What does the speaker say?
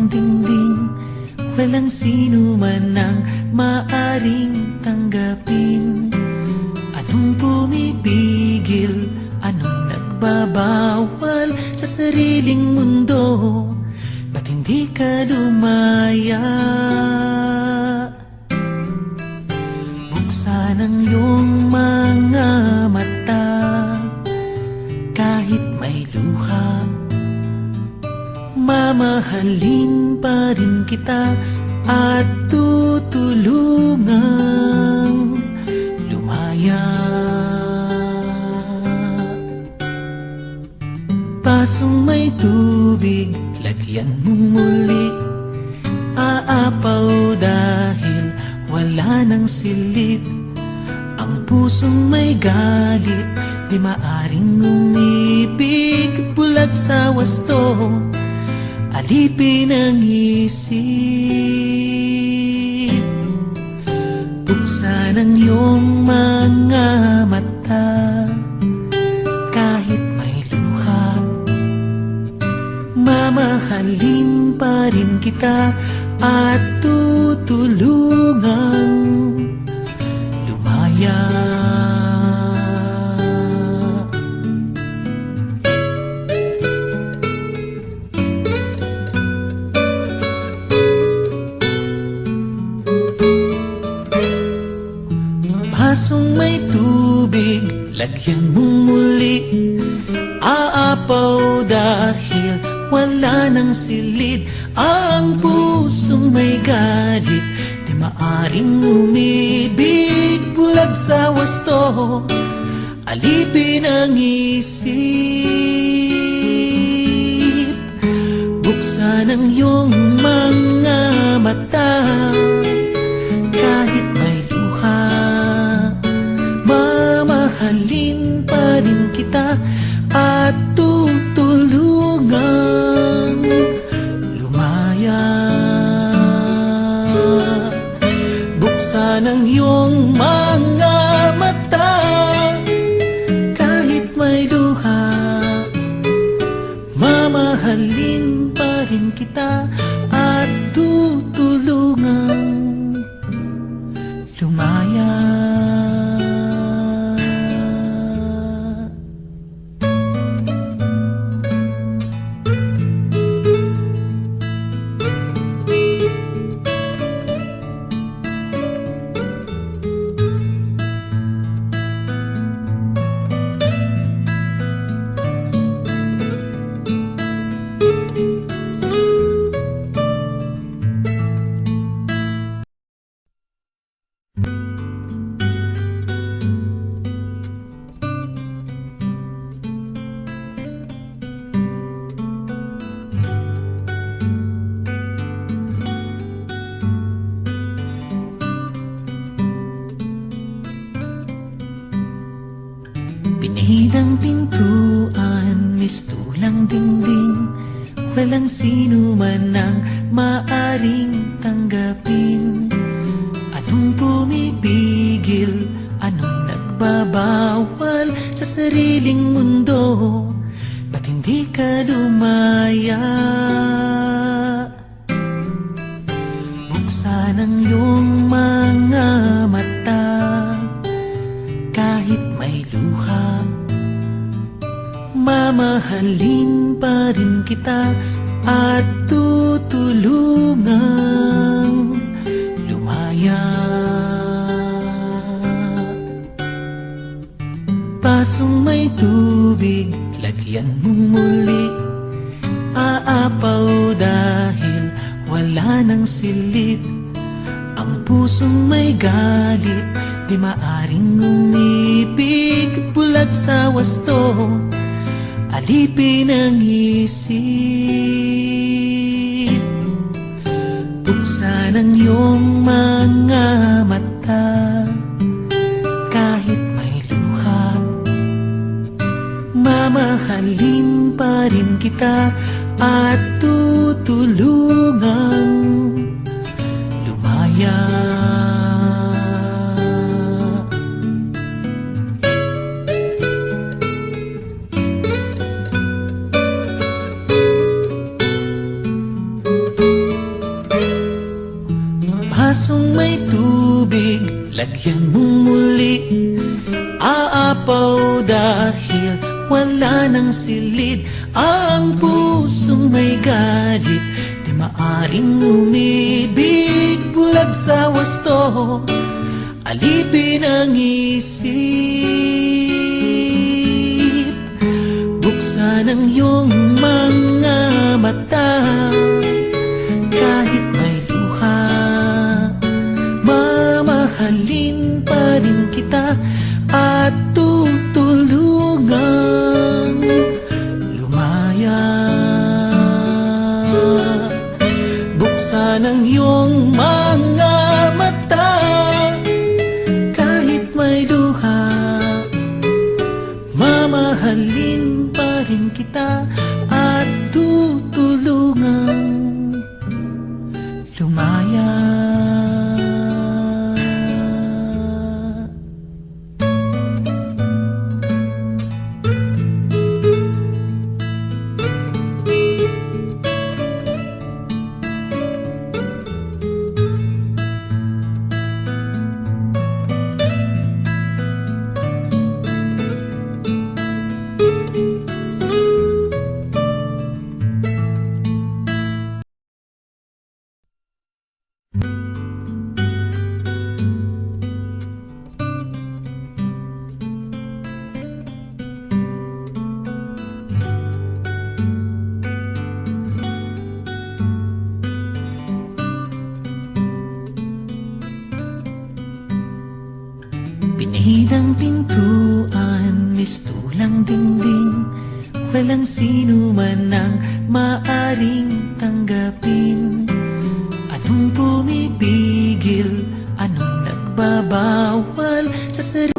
ng dingding, walang sino man ang maaring tanggapin. Anong pumipigil, anong nagbabawal sa sariling mundo? Ba't hindi ka lumaya? Buksan ang iyong mga mata, kahit may luha, mamahalin pa rin kita at tutulungang lumaya. Basong may tubig, lagyan mong muli, aapaw dahil wala nang silid. Ang pusong may galit, di maaring umibig. Bulag sa wasto, alipin ang isip. Buksan ang iyong mga mata, kahit may luha, mamahalin pa rin kita at tutulungan lumaya. Basong may tubig, lagyan mong muli, aapaw dahil wala nang silid. Ang pusong may galit, di maaring umibig. Bulag sa wasto, alipin ang isip. Buksan ang iyong mga mata, kahit may luha, mamahalin pa rin kita at tutulungang lumaya. Buksan ang iyong mga mata, kahit may luha, mamahalin pa rin kita at tutulungang lumaya. Pinahid ang pintuan, mistulang dingding, walang sino man ang maaring tanggapin. Anong pumipigil, anong nagbabawal sa sariling mundo? Ba't hindi ka lumaya? Buksan ang iyong mga mata, kahit may luha, mamahalin pa rin kita at tutulungang lumaya. Basong may tubig, lagyan mong muli, aapaw dahil wala nang silid. Ang pusong may galit, di maaring umibig. Bulag sa wasto, alipin ang isip. Buksan ang iyong mga mata, kahit may luha, mamahalin pa rin kita at tutulungang lumaya. Yan mong muli aapaw dahil wala nang silid ang pusong may galit. Di maaring umibig bulag sa wasto, alipin ang isip. Buksan ang iyong mga mata, kahit may luha, mamahalin pa rin kita at tutulungang lumaya. Buksan ang iyong mga mata, kahit may luha, mamahalin pa rin kita at tutulungang lumaya. Pinahid ang pintuan, mistulang dingding, walang sino man ang maaring tanggapin. Anong pumipigil, anong nagbabawal sa sarili?